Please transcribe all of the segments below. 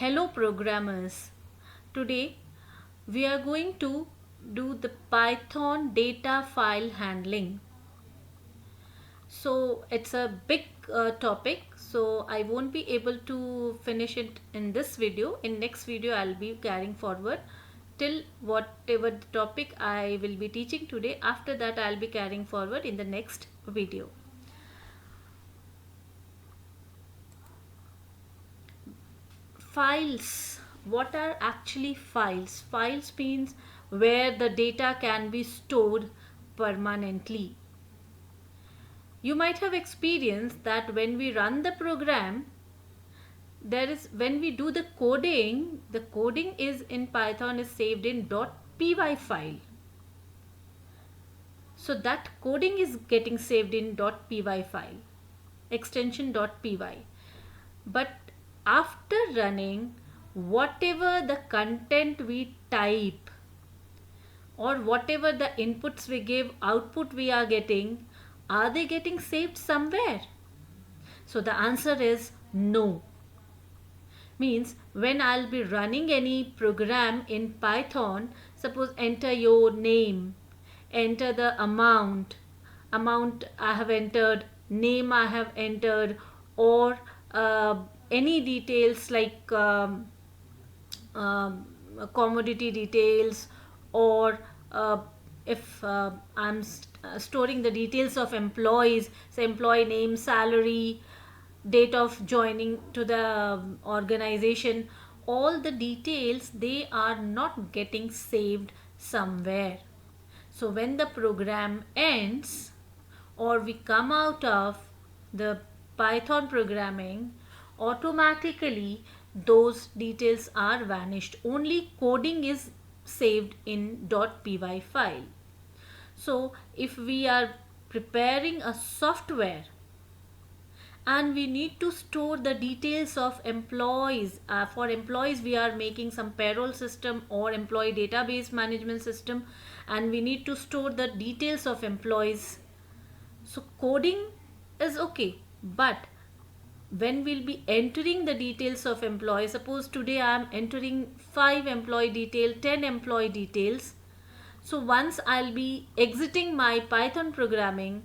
Hello programmers. Today we are going to do the Python data file handling. So it's a big topic, so I won't be able to finish it in this video. In next video I'll be carrying forward till whatever the topic I will be teaching today. After that I'll be carrying forward in the next video. Files. What are actually files? Files means where the data can be stored permanently. You might have experienced that when we run the program, when we do the coding is in Python is saved in .py file. So that coding is getting saved in .py file, extension .py. But after running, whatever the content we type or whatever the inputs we give, output we are getting, are they getting saved somewhere? So the answer is no. Means when I'll be running any program in Python, suppose enter your name, enter the amount I have entered, name I have entered, or any details like commodity details, or if I'm storing the details of employees, say employee name, salary, date of joining to the organization, all the details, they are not getting saved somewhere. So when the program ends or we come out of the Python programming, automatically those details are vanished. Only coding is saved in .py file. So if we are preparing a software and we need to store the details of employees, for employees we are making some payroll system or employee database management system, and we need to store the details of employees. So coding is okay, but when we'll be entering the details of employees, suppose today I am entering 5 employee detail, 10 employee details. So once I'll be exiting my Python programming,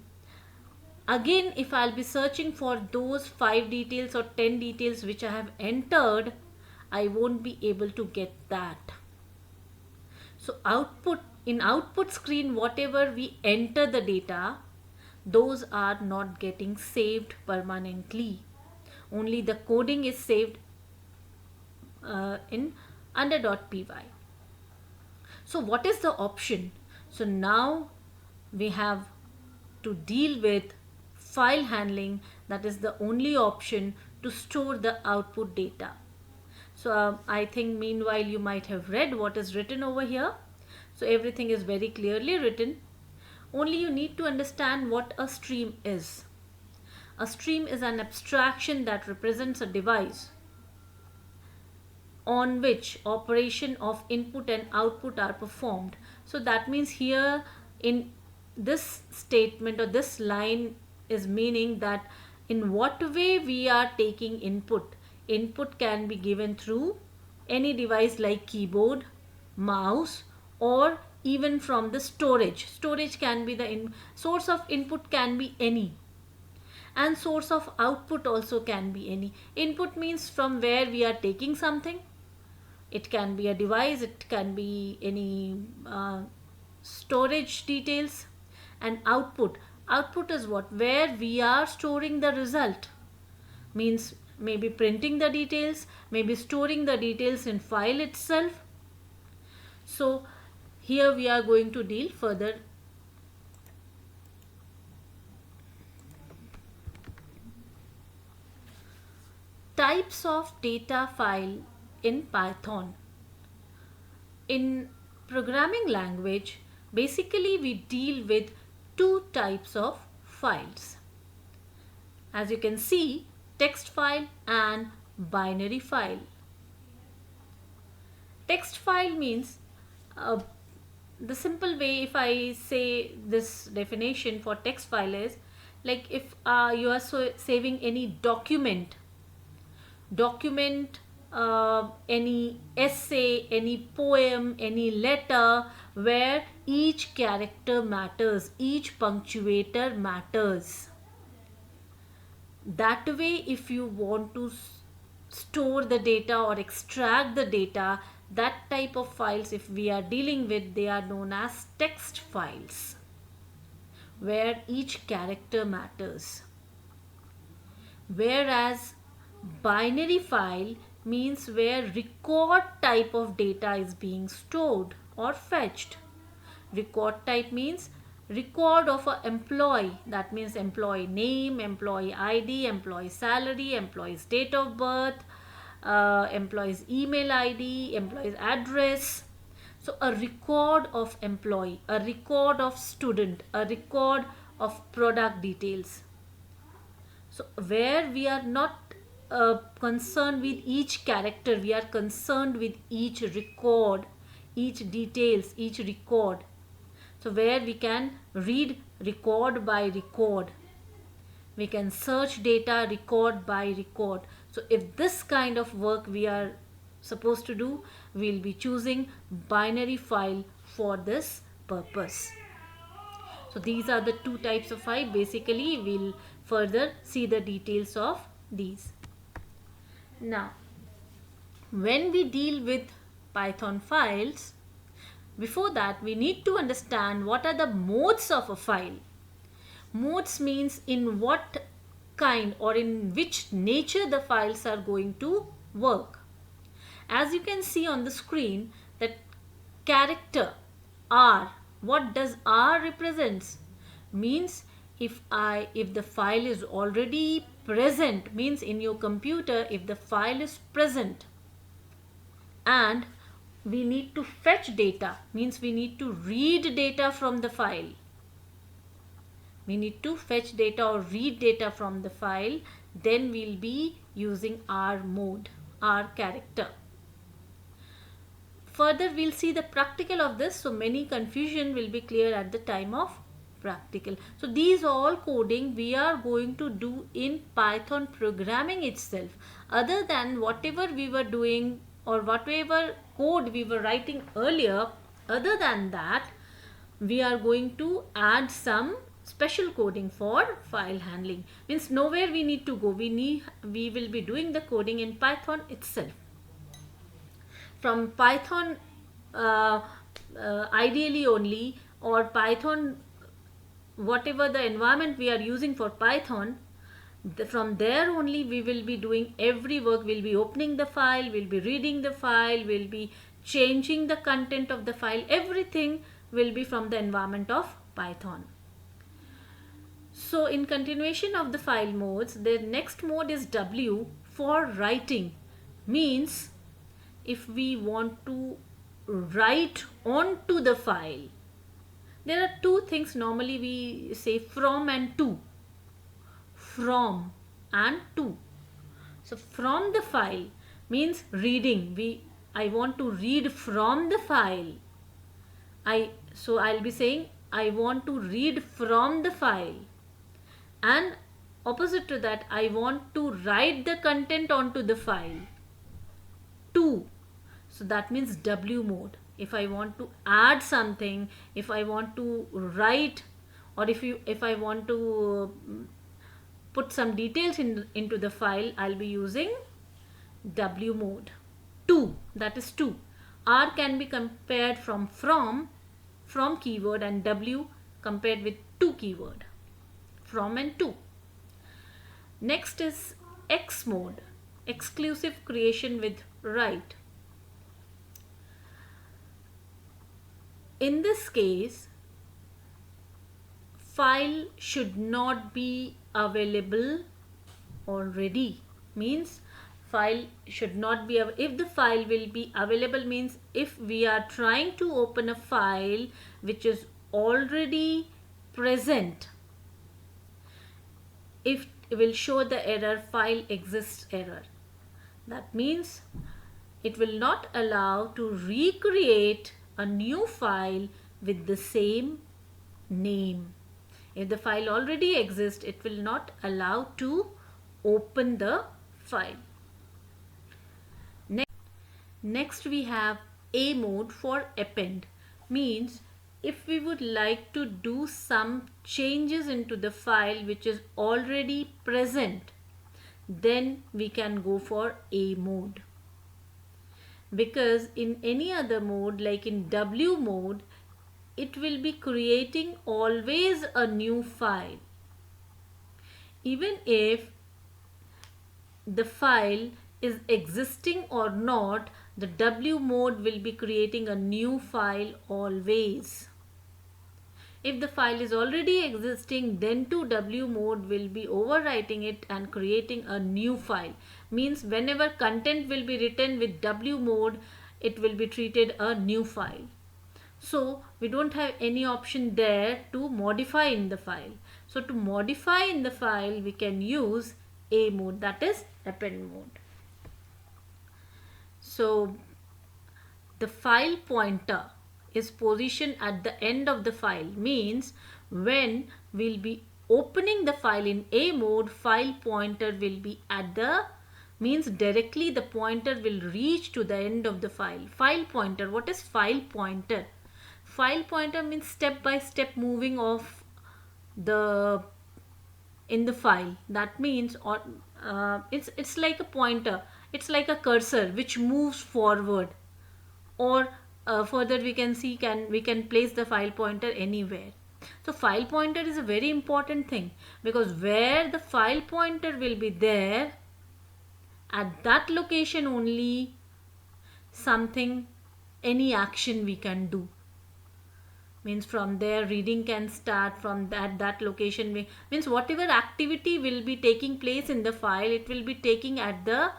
again if I'll be searching for those 5 details or 10 details which I have entered, I won't be able to get that. So output screen, whatever we enter the data, those are not getting saved permanently. Only the coding is saved in under .py. So what is the option? So now we have to deal with file handling. That is the only option to store the output data. So I think meanwhile you might have read what is written over here. So everything is very clearly written. Only you need to understand what a stream is. A stream is an abstraction that represents a device on which operation of input and output are performed. So that means here in this statement or this line is meaning that in what way we are taking input. Input can be given through any device like keyboard, mouse, or even from the storage. Storage can be the source of input, can be any, and source of output also can be any. Input means from where we are taking something. It can be a device, it can be any storage details. And output is what? Where we are storing the result. Means maybe printing the details, maybe storing the details in file itself. So here we are going to deal further. Types of data file in Python. In programming language, basically we deal with two types of files. As you can see, text file and binary file. Text file means the simple way if I say this definition for text file is like if you are saving any document any essay, any poem, any letter, where each character matters, each punctuator matters. That way, if you want to store the data or extract the data, that type of files, if we are dealing with, they are known as text files, where each character matters. Whereas binary file means where record type of data is being stored or fetched. Record type means record of an employee, that means employee name, employee ID, employee salary, employee's date of birth, employee's email ID, employee's address. So a record of employee, a record of student, a record of product details. So where we are not concerned with each character, we are concerned with each record, each details, each record. So where we can read record by record, we can search data record by record. So if this kind of work we are supposed to do, we'll be choosing binary file for this purpose. So these are the two types of file. Basically, we'll further see the details of these. Now, when we deal with Python files, before that we need to understand what are the modes of a file. Modes means in what kind or in which nature the files are going to work. As you can see on the screen, that character R, what does R represents? Means if the file is already present, means in your computer, if the file is present and we need to fetch data, means we need to read data from the file. We need to fetch data or read data from the file, then we'll be using R mode, R character. Further, we'll see the practical of this, so many confusion will be clear at the time of practical. So these all coding we are going to do in Python programming itself. Other than whatever we were doing or whatever code we were writing earlier, other than that, we are going to add some special coding for file handling. Means nowhere we need to go. We will be doing the coding in Python itself. From Python ideally only, or Python, whatever the environment we are using for Python, from there only we will be doing every work. We'll be opening the file, we'll be reading the file, we'll be changing the content of the file. Everything will be from the environment of Python. So in continuation of the file modes, the next mode is W for writing. Means if we want to write onto the file, there are two things normally we say, from and to. From and to. So from the file means reading. I want to read from the file. So I'll be saying I want to read from the file. And opposite to that, I want to write the content onto the file. To. So that means W mode. If I want to add something, if I want to write, or if I want to put some details into the file, I'll be using W mode. To, that is to. R can be compared from keyword, and W compared with to keyword. From and to. Next is X mode, exclusive creation with write. In this case, file should not be available already. Means file should not be, if the file will be available, means if we are trying to open a file which is already present, if it will show the error file exists error. That means it will not allow to recreate a new file with the same name. If the file already exists, it will not allow to open the file. Next we have A mode for append. Means if we would like to do some changes into the file which is already present, then we can go for A mode. Because in any other mode, like in W mode, it will be creating always a new file. Even if the file is existing or not, the W mode will be creating a new file always. If the file is already existing, then to W mode will be overwriting it and creating a new file. Means whenever content will be written with W mode, it will be treated a new file. So we don't have any option there to modify in the file. So to modify in the file, we can use A mode, that is append mode. So the file pointer is positioned at the end of the file. Means when we'll be opening the file in A mode, file pointer will be at the, means directly the pointer will reach to the end of the file. File pointer, what is file pointer? File pointer means step by step moving of the in the file. That means it's like a pointer, it's like a cursor which moves forward, or further we can see we can place the file pointer anywhere. So file pointer is a very important thing, because where the file pointer will be there, at that location only something, any action we can do. Means from there reading can start, from that location means whatever activity will be taking place in the file, it will be taking at the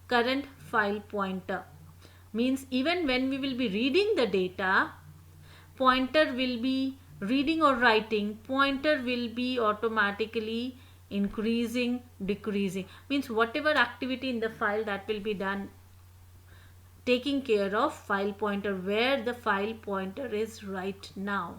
current file pointer. Means even when we will be reading the data, pointer will be reading or writing, pointer will be automatically increasing, decreasing. Means whatever activity in the file, that will be done taking care of file pointer, where the file pointer is right now.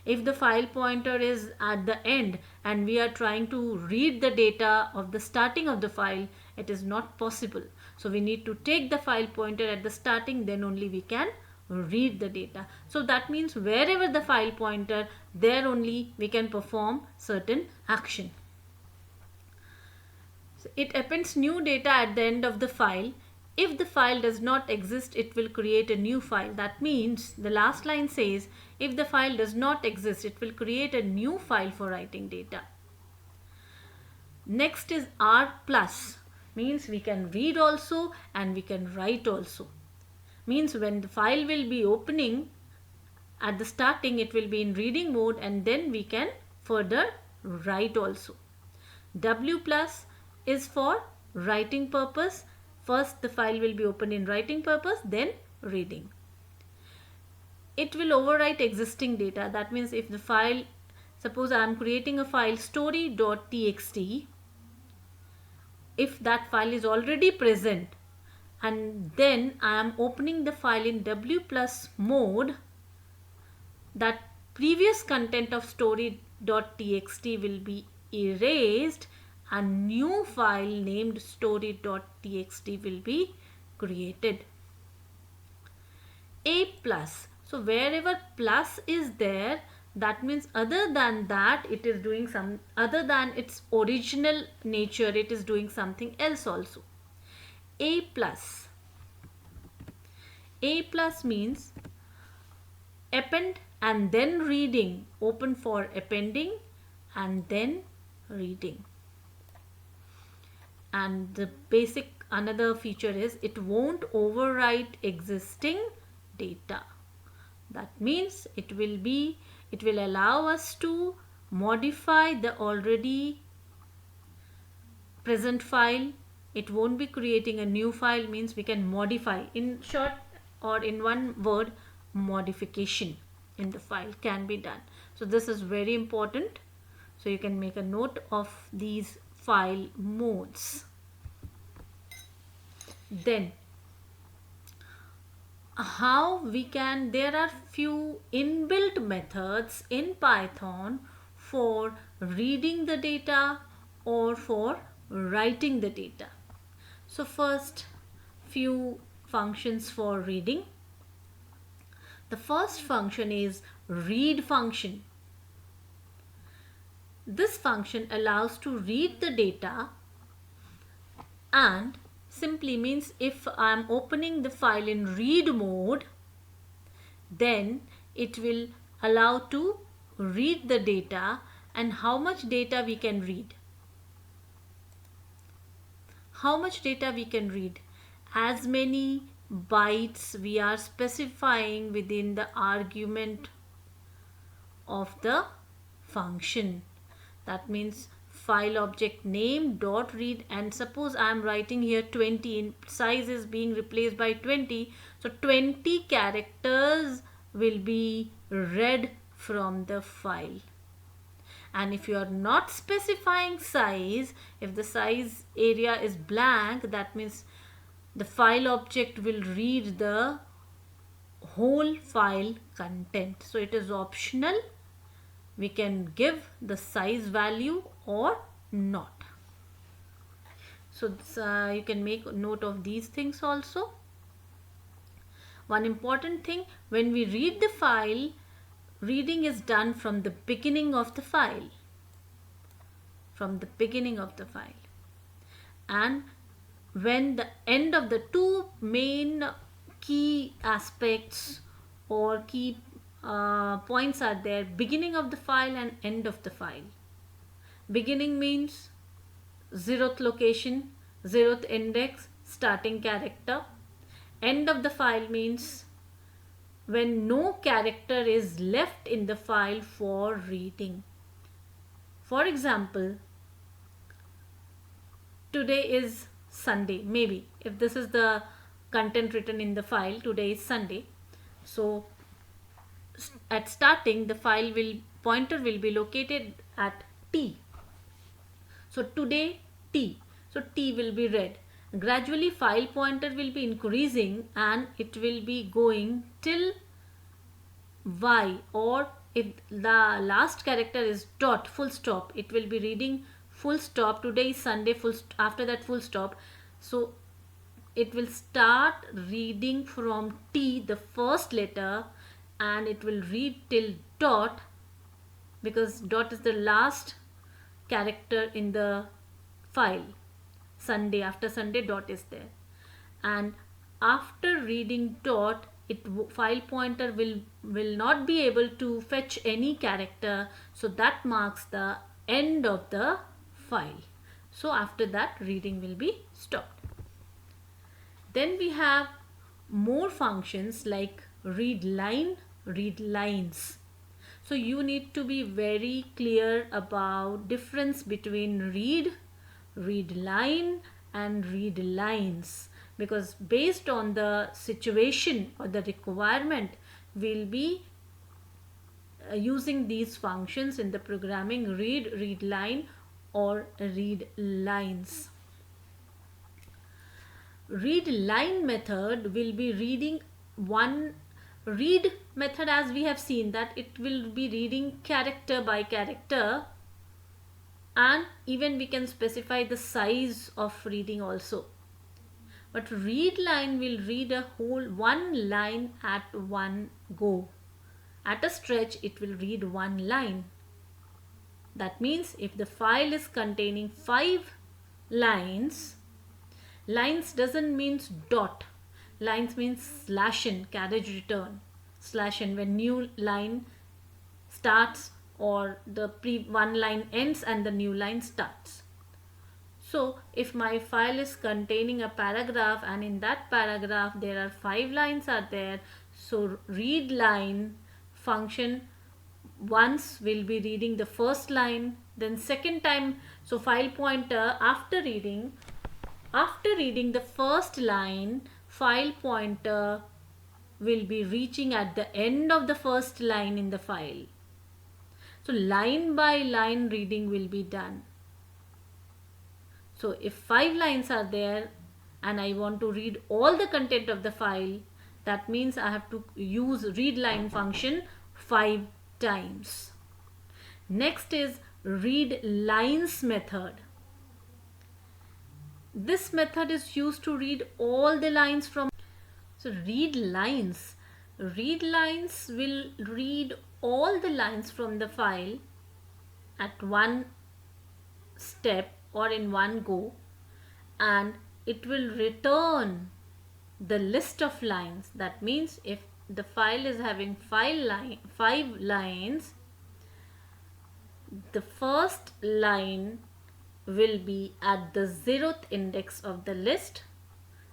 If the file pointer is at the end and we are trying to read the data of the starting of the file, it is not possible. So we need to take the file pointer at the starting, then only we can read the data. So that means wherever the file pointer, there only we can perform certain action. So it appends new data at the end of the file. If the file does not exist, it will create a new file. That means the last line says, if the file does not exist, it will create a new file for writing data. Next is R plus. Means we can read also and we can write also. Means when the file will be opening, at the starting it will be in reading mode, and then we can further write also. W plus is for writing purpose. First the file will be open in writing purpose, then reading. It will overwrite existing data. That means if the file, suppose I am creating a file story.txt, if that file is already present and then I am opening the file in W plus mode, that previous content of story.txt will be erased and new file named story.txt will be created. A plus. So wherever plus is there, that means other than that, it is doing some, other than its original nature, it is doing something else also. A plus. A plus means append and then reading, open for appending and then reading. And the basic another feature is it won't overwrite existing data. That means it will allow us to modify the already present file. It won't be creating a new file. Means we can modify, in short or in one word, modification in the file can be done. So this is very important. So you can make a note of these file modes. Then how we can, there are few inbuilt methods in Python for reading the data or for writing the data. So first few functions for reading. The first function is read function. This function allows to read the data and simply means if I am opening the file in read mode, then it will allow to read the data. And how much data we can read? How much data we can read? As many bytes we are specifying within the argument of the function. That means file object name dot read, and suppose I am writing here 20, in size is being replaced by 20, so 20 characters will be read from the file. And if you are not specifying size, if the size area is blank, that means the file object will read the whole file content. So it is optional. We can give the size value or not. So you can make note of these things also. One important thing, when we read the file, reading is done from the beginning of the file. From the beginning of the file. And when the end of the two main key aspects or key points are there, beginning of the file and end of the file. Beginning means 0th location, 0th index, starting character. End of the file means when no character is left in the file for reading. For example, today is Sunday, maybe if this is the content written in the file, today is Sunday. So at starting, the file pointer will be located at T. So today T. So T will be read. Gradually file pointer will be increasing and it will be going till Y, or if the last character is dot, full stop, it will be reading full stop. Today is Sunday, after that full stop. So it will start reading from T, the first letter, and it will read till dot, because dot is the last character in the file. Sunday, after Sunday, dot is there. And after reading dot, file pointer will not be able to fetch any character, so that marks the end of the file. So after that, reading will be stopped. Then we have more functions like read line, read lines. So you need to be very clear about difference between read line and read lines, because based on the situation or the requirement, we'll be using these functions in the programming: read line or read lines. Read line method will be reading one read method, as we have seen that it will be reading character by character, and even we can specify the size of reading also. But read line will read a whole one line at one go. At a stretch, it will read one line. That means if the file is containing 5 lines, lines doesn't means dot. Lines means slash n, carriage return. Slash n, when new line starts or the one line ends and the new line starts. So if my file is containing a paragraph and in that paragraph there are 5 lines are there, so read line function once will be reading the first line, then second time, so file pointer after reading the first line, file pointer will be reaching at the end of the first line in the file. So line by line reading will be done. So if 5 lines are there and I want to read all the content of the file, that means I have to use read line function 5 times. Next is read lines method. This method is used to read all the lines from So read lines. Read lines will read all the lines from the file at one step or in one go, and it will return the list of lines. That means if the file is having five lines, the first line will be at the 0th index of the list,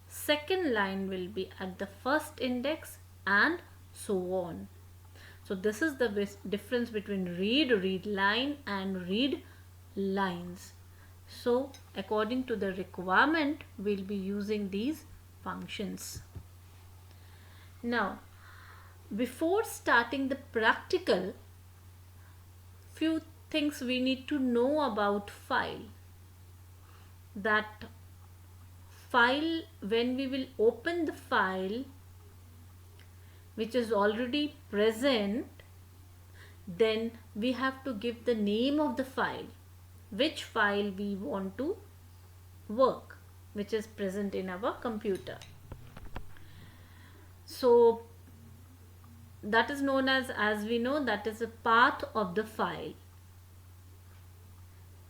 second line will be at the first index, and so on. So this is the difference between read line and read lines. So according to the requirement, we'll be using these functions. Now, before starting the practical, few things we need to know about file. That file, when we will open the file which is already present, then we have to give the name of the file, which file we want to work, which is present in our computer. So that is known as we know, that is a path of the file.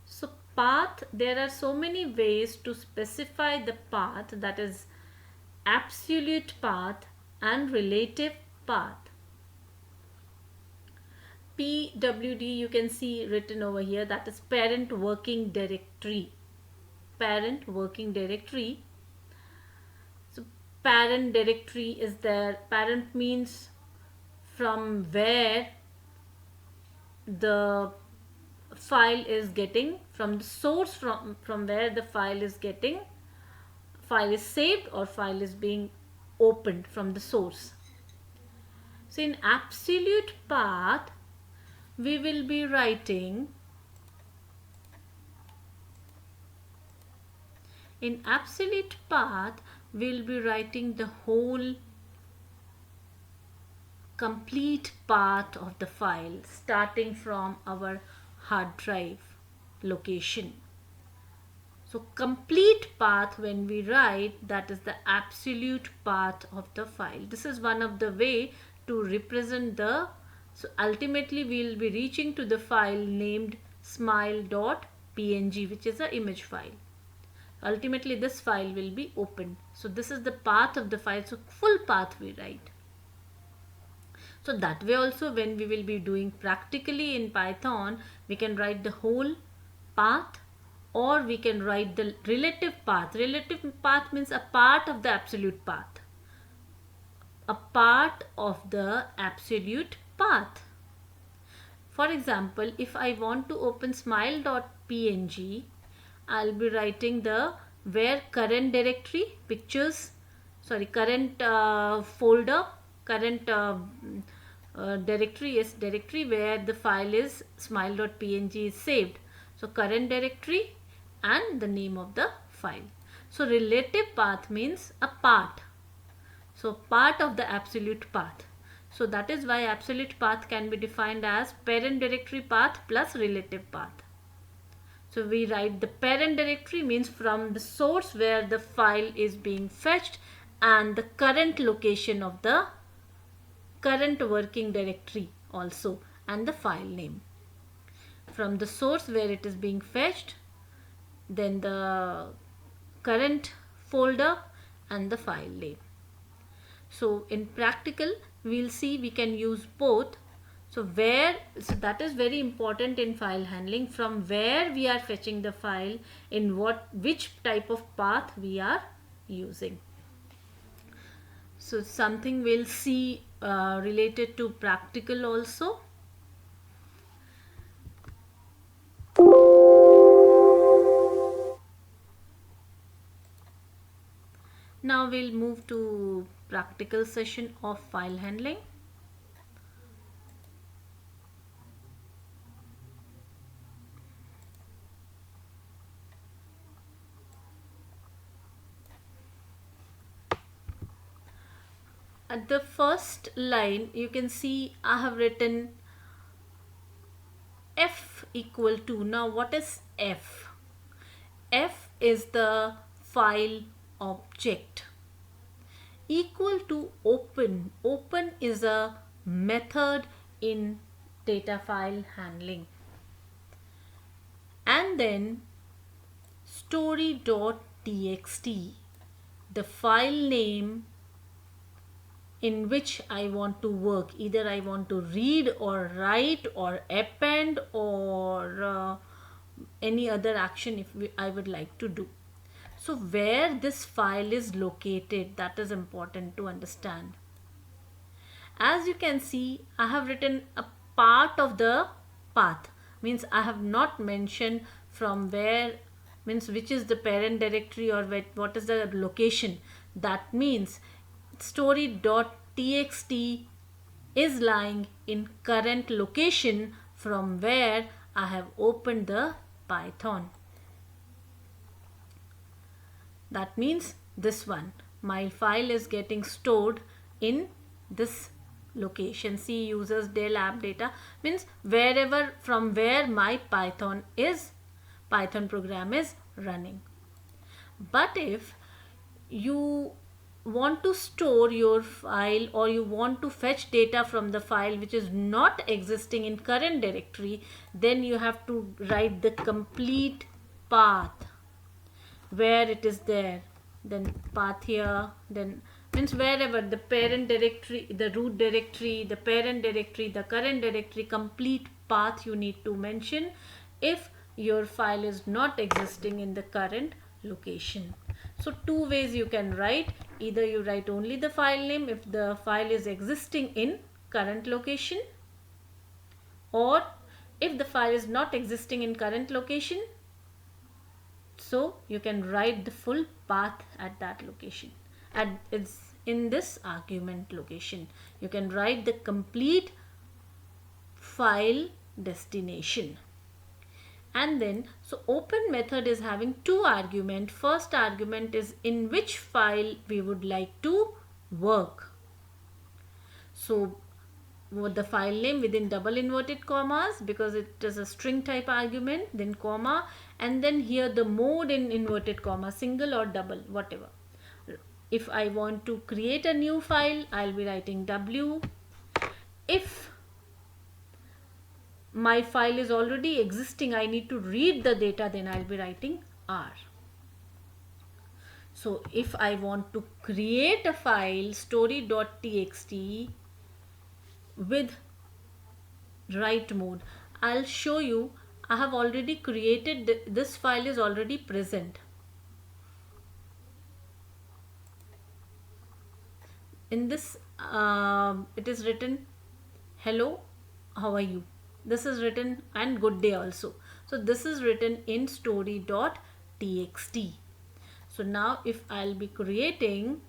So path, there are so many ways to specify the path, that is absolute path and relative path. PWD you can see written over here, that is parent working directory. Parent working directory. So parent directory is there. Parent means from where the file is getting, from the source, from where the file is getting, file is saved or file is being opened from the source. So in absolute path, we will be writing, in absolute path we'll be writing the whole complete path of the file, starting from our hard drive location. So complete path, when we write, that is the absolute path of the file. This is one of the way to represent the, so ultimately we will be reaching to the file named smile.png, which is an image file. Ultimately this file will be opened. So this is the path of the file. So full path we write. So that way also, when we will be doing practically in Python, we can write the whole path, or we can write the relative path. Relative path means a part of the absolute path. A part of the absolute path. For example, if I want to open smile.png, I'll be writing the where current directory, pictures, sorry, current folder, current directory is directory where the file is smile.png is saved. So current directory and the name of the file. So relative path means a part. So part of the absolute path. So that is why absolute path can be defined as parent directory path plus relative path. So we write the parent directory means from the source where the file is being fetched, and the current location of the current working directory also, and the file name. From the source where it is being fetched, then the current folder and the file name. So in practical, we'll see we can use both. So that is very important in file handling, from where we are fetching the file, in which type of path we are using. So something we'll see related to practical also. Now we'll move to practical session of file handling. At the first line, you can see I have written f equal to. Now what is f? F is the file object. equal to open. Open is a method in data file handling. And then story.txt, the file name in which I want to work. Either I want to read or write or append or any other action I would like to do. So where this file is located, that is important to understand. As you can see, I have written a part of the path, means I have not mentioned from where, means which is the parent directory or what is the location. That means story.txt is lying in current location from where I have opened the Python. That means this one, my file is getting stored in this location. C users del app data, means wherever from where my Python program is running. But if you want to store your file or you want to fetch data from the file which is not existing in current directory, then you have to write the complete path where it is there, then path here, then means wherever the parent directory, the root directory, the parent directory, the current directory, complete path you need to mention if your file is not existing in the current location. So two ways you can write. Either you write only the file name if the file is existing in current location, or if the file is not existing in current location, so you can write the full path at that location. And it's in this argument location. You can write the complete file destination. And then, so open method is having two arguments. First argument is in which file we would like to work. So the file name within double inverted commas because it is a string type argument, then comma, and then here the mode in inverted comma, single or double, whatever. If I want to create a new file, I'll be writing W. If my file is already existing, I need to read the data, then I'll be writing R. So if I want to create a file story.txt with write mode, I'll show you. I have already created this file is already present. In this it is written hello, how are you? This is written, and good day also. So this is written in story.txt. So now if I'll be creating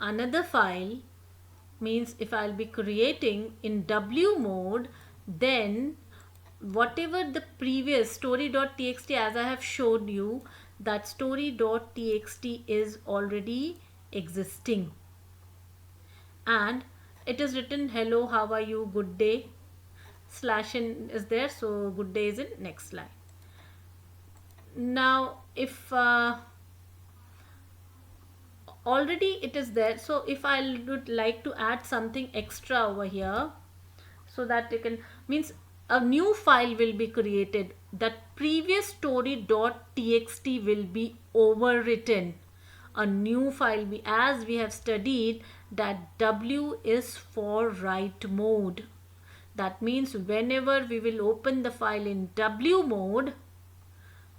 another file, means if I'll be creating in W mode, then whatever the previous story.txt, as I have showed you, that story.txt is already existing and it is written hello, how are you, good day, slash in is there, so good day is in next line. Now if already it is there, so if I would like to add something extra over here, so that you can, means a new file will be created, that previous story.txt will be overwritten, a new file be, as we have studied that W is for write mode. That means whenever we will open the file in W mode,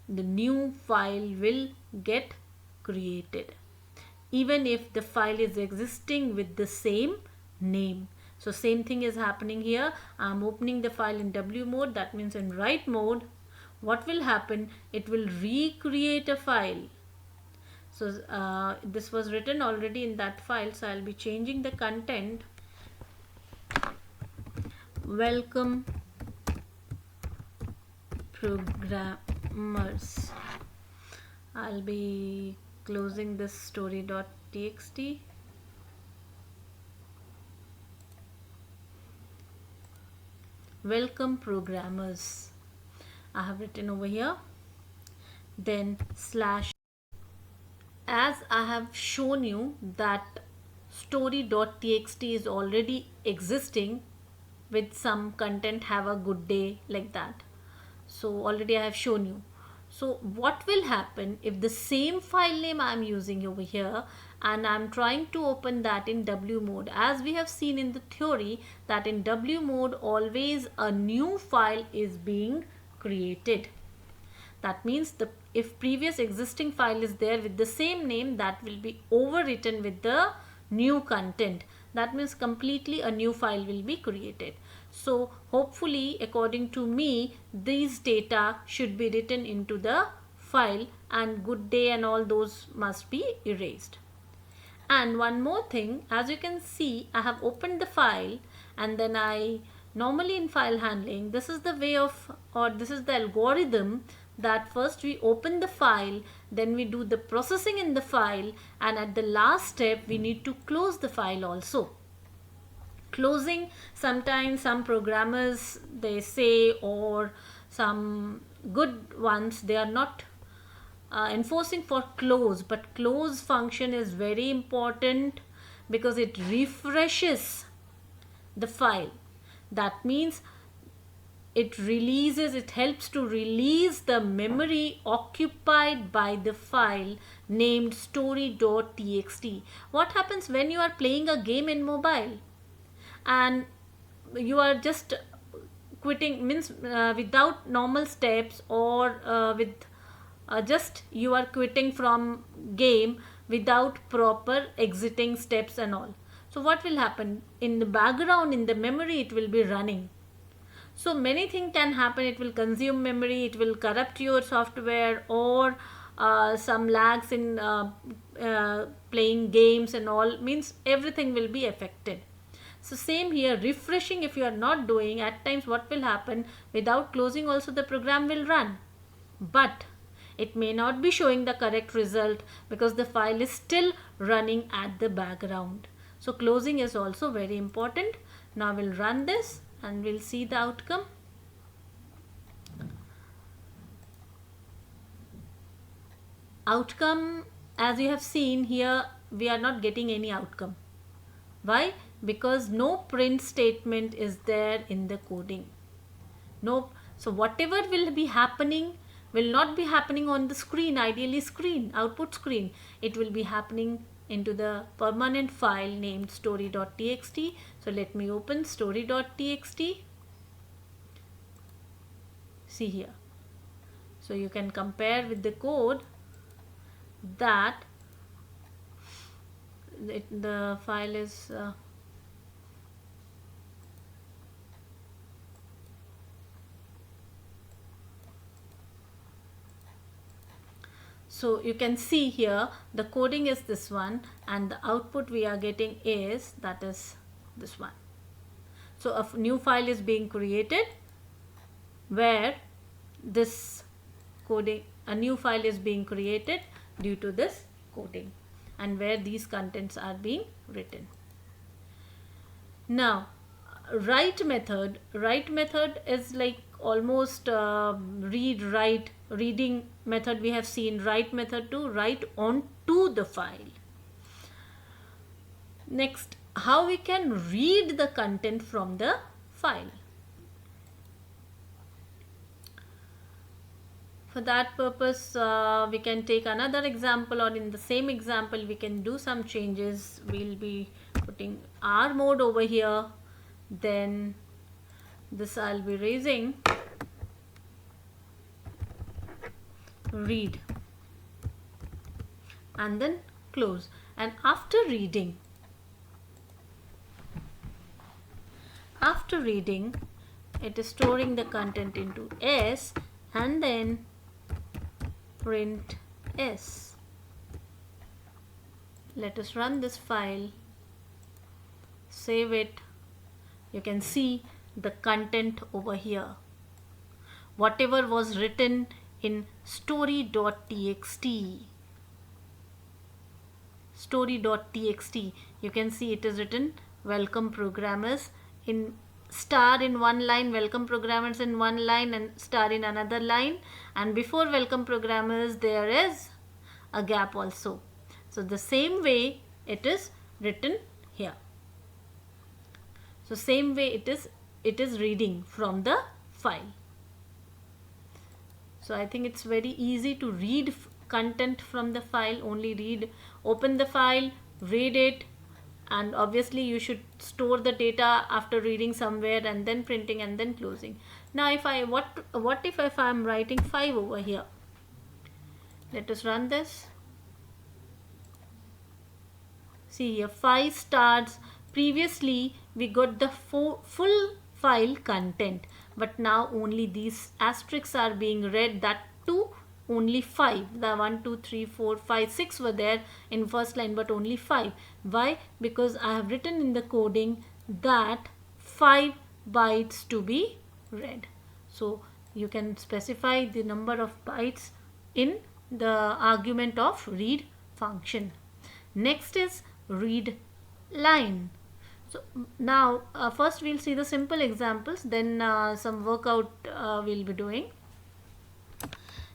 the new file will get created even if the file is existing with the same name. So same thing is happening here. I am opening the file in W mode, that means in write mode, what will happen, it will recreate a file. So this was written already in that file, so I'll be changing the content. Welcome programmers. I'll be closing this story.txt. Welcome programmers, I have written over here. then slash. As I have shown you that story.txt is already existing with some content, have a good day, like that. So already I have shown you. So what will happen if the same file name I am using over here and I am trying to open that in W mode? As we have seen in the theory that in W mode always a new file is being created. That means if previous existing file is there with the same name, that will be overwritten with the new content. That means completely a new file will be created. So hopefully, according to me, these data should be written into the file and good day and all those must be erased. And one more thing, as you can see, I have opened the file and then I normally in file handling, this is the way of, or this is the algorithm that first we open the file, then we do the processing in the file, and at the last step we need to close the file also. Closing, sometimes some programmers they say, or some good ones, they are not enforcing for close, but close function is very important because it refreshes the file. That means it helps to release the memory occupied by the file named story.txt. What happens when you are playing a game in mobile and you are just quitting, means without normal steps, or with just you are quitting from game without proper exiting steps and all. So what will happen? In the background, in the memory, it will be running. So many things can happen. It will consume memory, it will corrupt your software, or some lags in playing games and all, means everything will be affected. So same here, refreshing if you are not doing, at times what will happen, without closing also the program will run, but it may not be showing the correct result because the file is still running at the background. So closing is also very important. Now we'll run this and we'll see the outcome. Outcome, as you have seen here, we are not getting any outcome. Why? Because no print statement is there in the coding. No, so whatever will be happening will not be happening on the screen, ideally screen, output screen. It will be happening into the permanent file named story.txt. So let me open story.txt. See here. So you can compare with the code that the file is so you can see here the coding is this one and the output we are getting is, that is this one. So a new file is being created where this coding, a new file is being created due to this coding, and where these contents are being written. Now write method is like almost reading method we have seen. Write method to write onto the file. Next, how we can read the content from the file. For that purpose, we can take another example, or in the same example we can do some changes. We'll be putting R mode over here, then this I'll be raising read and then close, and after reading it is storing the content into S and then print S. Let us run this file, save it. You can see the content over here. Whatever was written in story.txt, you can see it is written welcome programmers in star in one line, welcome programmers in one line, and star in another line, and before welcome programmers there is a gap also. So the same way it is written here. So same way it is reading from the file. So I think it's very easy to read content from the file. Only open the file, read it, and obviously you should store the data after reading somewhere and then printing and then closing. Now if I what if I'm writing 5 over here? Let us run this. See here, 5 stars. Previously we got the full file content, but now only these asterisks are being read, that too only 5. The 1 2 3 4 5 6 were there in first line, but only 5. Why? Because I have written in the coding that 5 bytes to be read. So you can specify the number of bytes in the argument of read function. Next is read line. So now first we'll see the simple examples, then some workout we'll be doing.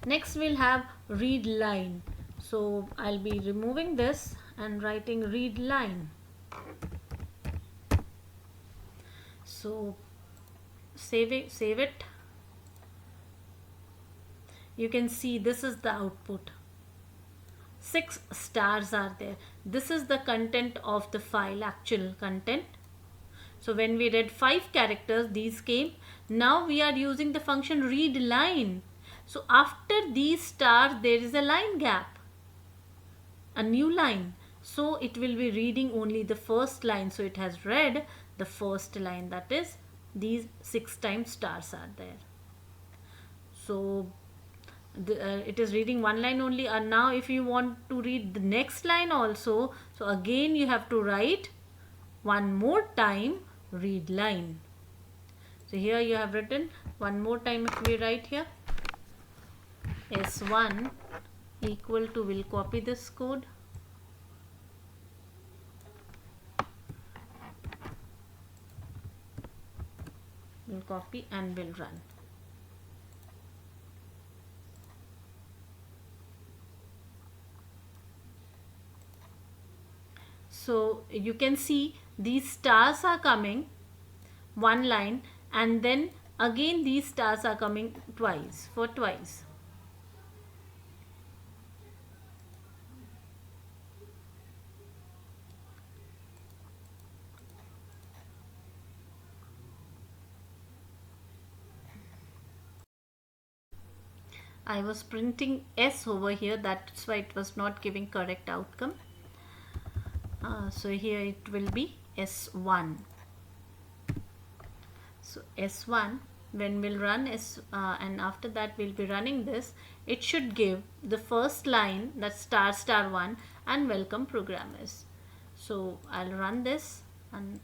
Next we'll have read line. So I'll be removing this and writing read line. So save it. You can see this is the output. 6 stars are there. This is the content of the file, actual content. So when we read 5 characters, these came. Now we are using the function read line. So after these stars there is a line gap, a new line. So it will be reading only the first line. So it has read the first line, that is these 6 times stars are there. So it is reading one line only, and now if you want to read the next line also, so again you have to write one more time read line. So here you have written one more time. If we write here S1 equal to, we'll copy this code, we'll copy and we'll run. So you can see these stars are coming one line, and then again these stars are coming twice, for twice. I was printing S over here, that's why it was not giving correct outcome. So here it will be S1. So S1, when we'll run and after that we'll be running this, it should give the first line, that's star star 1 and welcome programmers. So I'll run this, and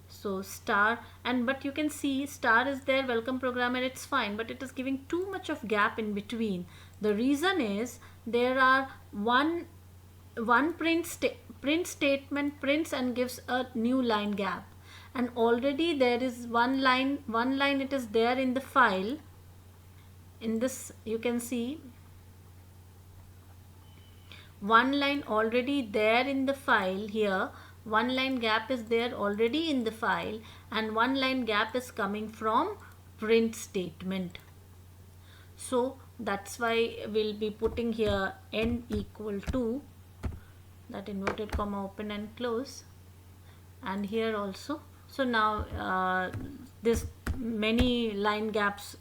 so star, and but you can see star is there, welcome programmer, it's fine, but it is giving too much of gap in between. The reason is there are one print statement prints and gives a new line gap, and already there is one line it is there in the file. In this you can see one line already there in the file. Here one line gap is there already in the file, and one line gap is coming from print statement. So that's why we'll be putting here n equal to, that inverted comma open and close, and here also. So now this many line gaps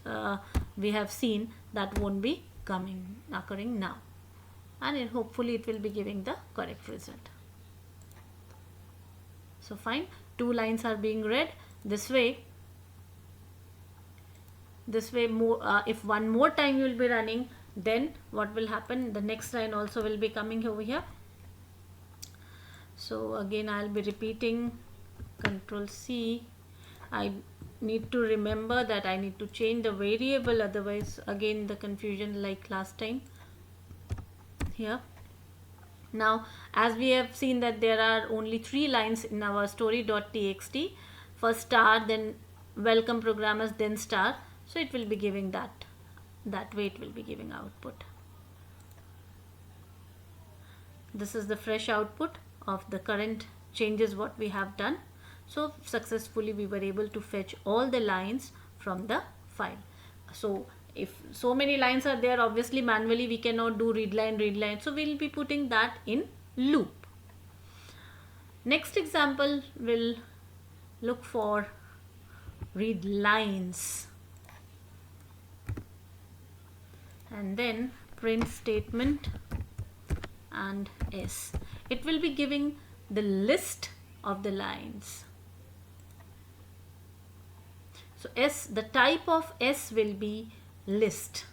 we have seen, that won't be occurring now, and hopefully it will be giving the correct result. So fine, 2 lines are being read this way. More if one more time you will be running, then what will happen, the next line also will be coming over here. So again I'll be repeating Control C. I need to remember that I need to change the variable, otherwise again the confusion like last time. Here now, as we have seen that there are only 3 lines in our story.txt, first star, then welcome programmers, then star. So it will be giving that way it will be giving output. This is the fresh output of the current changes what we have done. So successfully we were able to fetch all the lines from the file. So if so many lines are there, obviously manually we cannot do read line, so we'll be putting that in loop. Next example will look for read lines, and then print statement and S. It will be giving the list of the lines. So S, the type of S will be list.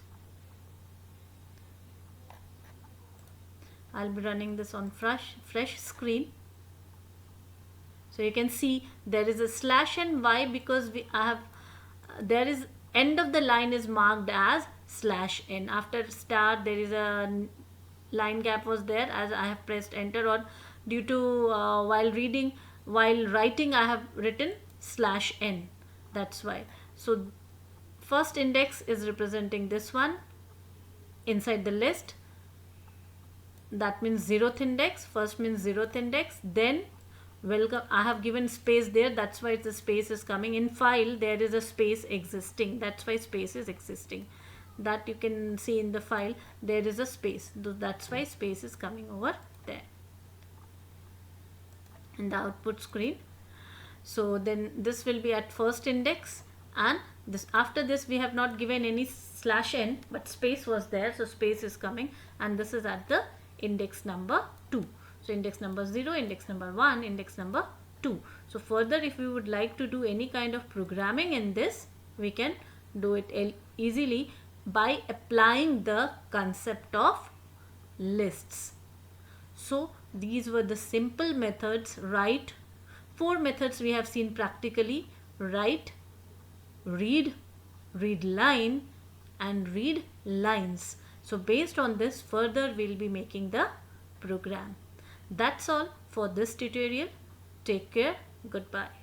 I'll be running this on fresh screen. So you can see there is a slash n. Why? Because there is end of the line is marked as slash n. After star there is a line gap was there as I have pressed enter, or due to while writing I have written slash n. That's why. So first index is representing this one inside the list. That means 0th index. First means 0th index. Then welcome, I have given space there, that's why the space is coming. In file there is a space existing, that's why space is existing. That you can see in the file there is a space, that's why space is coming over there in the output screen. So then this will be at first index, and this after this we have not given any slash n, but space was there, so space is coming, and this is at the index number 2. So index number 0, index number 1, index number 2. So further if we would like to do any kind of programming in this, we can do it easily by applying the concept of lists. So these were the simple methods. Write, 4 methods we have seen practically: write, read, read line, and read lines. So based on this, further we'll be making the program. That's all for this tutorial. Take care. Goodbye.